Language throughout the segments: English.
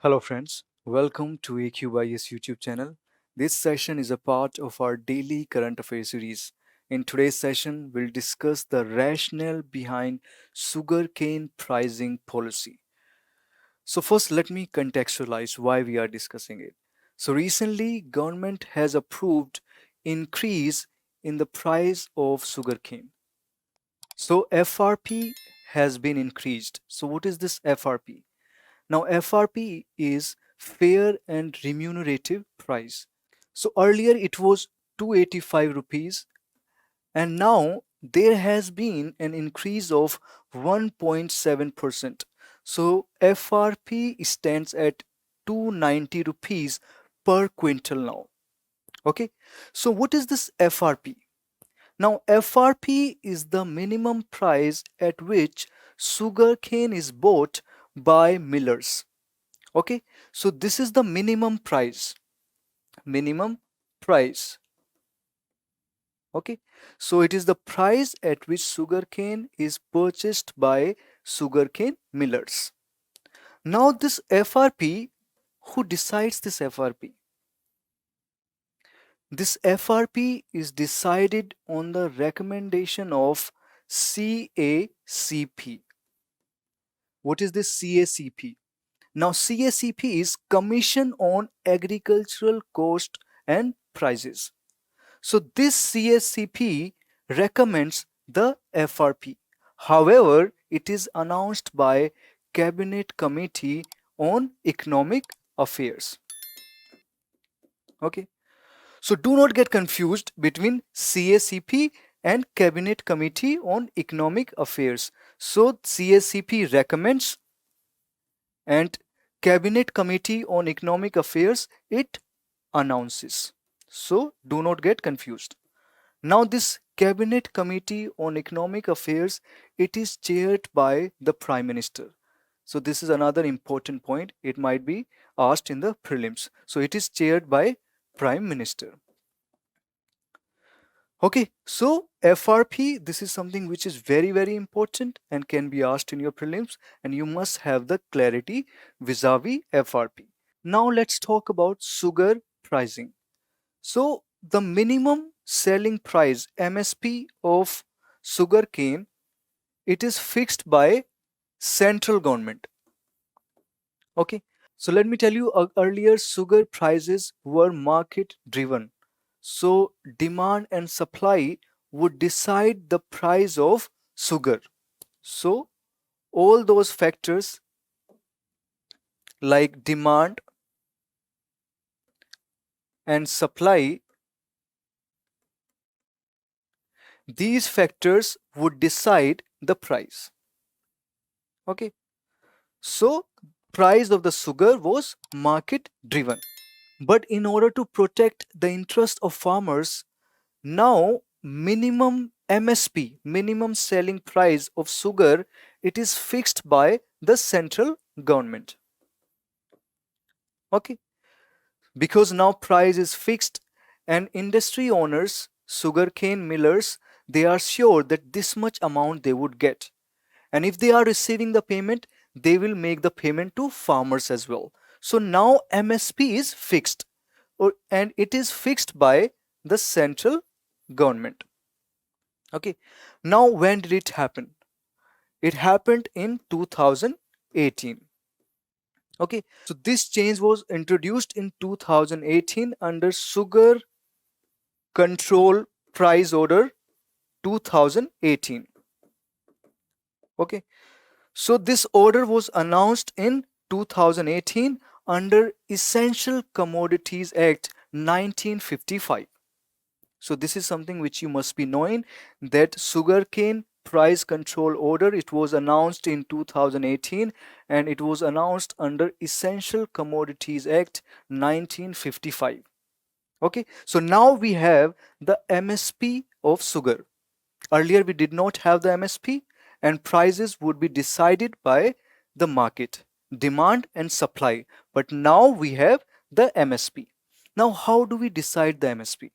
Hello friends, welcome to AQIS YouTube channel. This session is a part of our daily current affairs series. In today's session, we'll discuss the rationale behind sugarcane pricing policy. So first, let me contextualize why we are discussing it. So recently, government has approved increase in the price of sugarcane. So FRP has been increased. So what is this FRP? Now, FRP is fair and remunerative price. So earlier it was 285 rupees, and now there has been an increase of 1.7%. So FRP stands at 290 rupees per quintal now. Okay, so what is this FRP? Now, FRP is the minimum price at which sugarcane is bought by millers. Okay, so this is the minimum price. Okay, so it is the price at which sugarcane is purchased by sugarcane millers. Now this FRP, who decides this FRP? This FRP is decided on the recommendation of CACP. What is this CACP? Now, CACP is Commission on Agricultural Cost and Prices. So, this CACP recommends the FRP. However, it is announced by Cabinet Committee on Economic Affairs. Okay. So, do not get confused between CACP and Cabinet Committee on Economic Affairs. So, CACP recommends and Cabinet Committee on Economic Affairs it announces. So do not get confused. Now this Cabinet Committee on Economic Affairs it is chaired by the Prime Minister. So this is another important point. It might be asked in the prelims. So it is chaired by Prime Minister. Okay, so FRP, this is something which is very important and can be asked in your prelims, and you must have the clarity vis-a-vis FRP. Now let's talk about sugar pricing. So the minimum selling price MSP of sugarcane, it is fixed by central government. Okay, so let me tell you, earlier sugar prices were market driven. So demand and supply would decide the price of sugar. So all those factors like demand and supply, these factors would decide the price. Okay, so price of the sugar was market driven. But in order to protect the interest of farmers, now minimum MSP, minimum selling price of sugar, it is fixed by the central government. Okay, because now price is fixed and industry owners, sugarcane millers, they are sure that this much amount they would get. And if they are receiving the payment, they will make the payment to farmers as well. So now MSP is fixed, and it is fixed by the central government. Okay, now when did it happen? It happened in 2018. Okay, so this change was introduced in 2018 under Sugar Control Price Order 2018. Okay, so this order was announced in 2018 under Essential Commodities Act 1955. So this is something which you must be knowing, that sugarcane price control order, it was announced in 2018 and it was announced under Essential Commodities Act 1955. Okay, so now we have the MSP of sugar. Earlier we did not have the MSP and prices would be decided by the market, demand and supply. But now we have the MSP. Now how do we decide the MSP?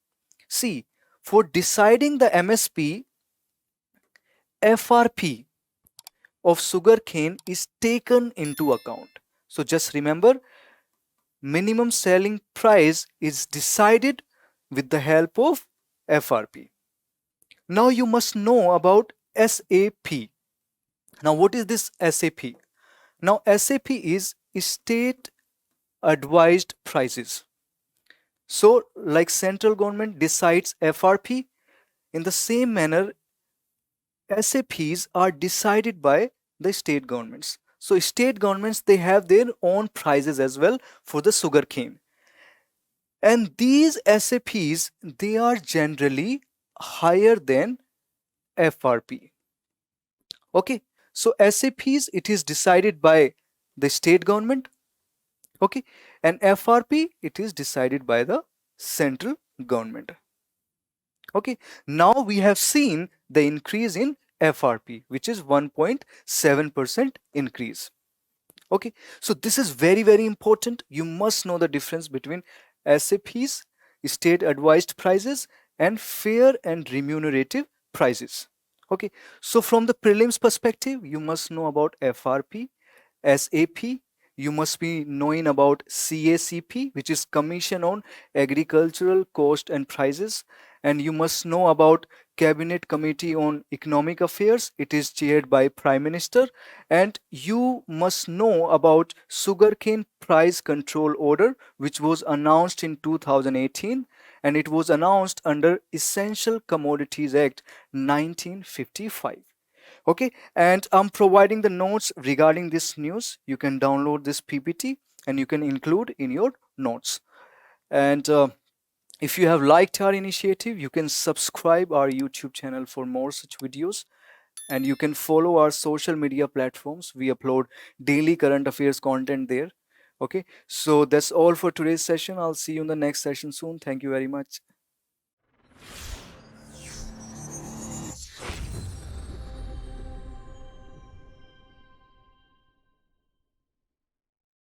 See, for deciding the MSP, FRP of sugarcane is taken into account. So just remember, minimum selling price is decided with the help of FRP. Now you must know about SAP. Now what is this SAP? Now SAP is state advised prices. So like central government decides FRP, in the same manner SAPs are decided by the state governments. So state governments, they have their own prices as well for the sugarcane. And these SAPs, they are generally higher than FRP. Okay. So SAPs, it is decided by the state government. Okay. And FRP, it is decided by the central government. Okay. Now we have seen the increase in FRP, which is 1.7% increase. Okay, so this is very, very important. You must know the difference between SAPs, state advised prices, and fair and remunerative prices. Okay, so from the prelims perspective, you must know about FRP, SAP. You must be knowing about CACP, which is Commission on Agricultural Cost and Prices, and you must know about Cabinet Committee on Economic Affairs. It is chaired by Prime Minister. And you must know about Sugarcane Price Control Order, which was announced in 2018, and it was announced under Essential Commodities Act 1955. Okay, and I'm providing the notes regarding this news. You can download this PPT and you can include in your notes. And if you have liked our initiative, you can subscribe our YouTube channel for more such videos, and you can follow our social media platforms. We upload daily current affairs content there. Okay, so that's all for today's session. I'll see you in the next session soon. Thank you very much.